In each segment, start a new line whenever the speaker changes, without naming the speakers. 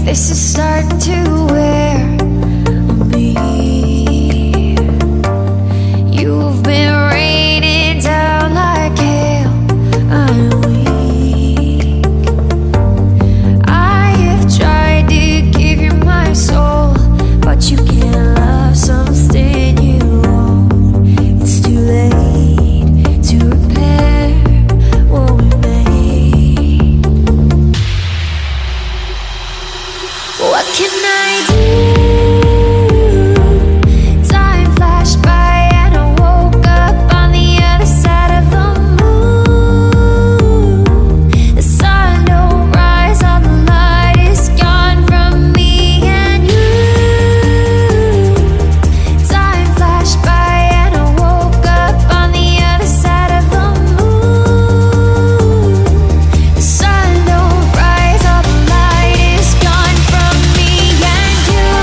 This is starting to wear on me. You've been rated down like hell. I'm weak. I have tried to give you my soul, but you can't love something you own. It's too late to repair what we made. What can I do? Time flashed by and I woke up on the other side of the moon. The sun don't rise, all the light is gone from me and you. Time flashed by and I woke up on the other side of the moon. The sun don't rise, all the light is gone from me and you.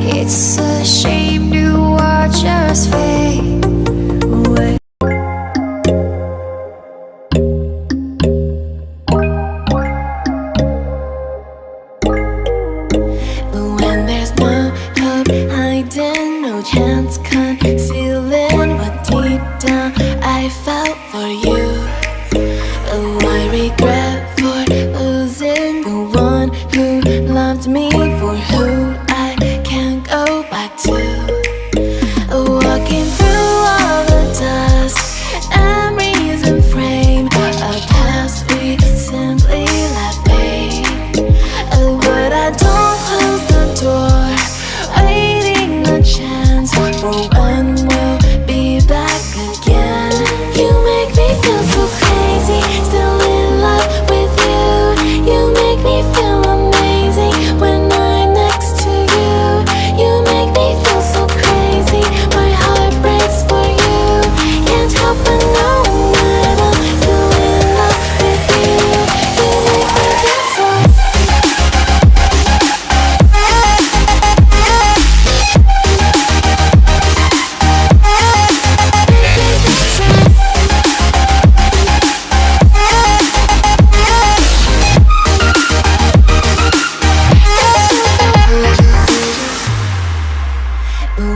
It's a shame to watch us fade away. But when there's no hope hiding, no chance concealing what deep down I felt for you. Oh, I regret for losing the one who loved me, for who I can't go back to. Walking through all the dust, memories and frame, a past we simply let fade. Oh, but I don't close the door, waiting a chance for when we'll be back again. You make me feel so crazy, still in love with you. You make me feel amazing when I'm next to you. You make me feel so crazy, my heart breaks for you. Can't help but know that I'm still in love with you. You make me feel so.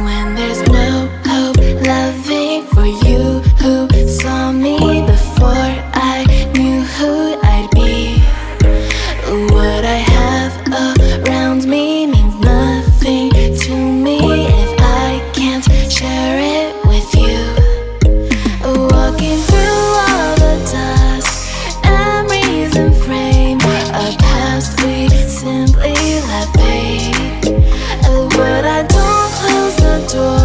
When there's no hope loving for you who saw me before I knew who I'd be. What I have around me means nothing to me if I can't share it with you. Walking through all the dust, memories and frame, a past we simply let fade. But I don't close the door,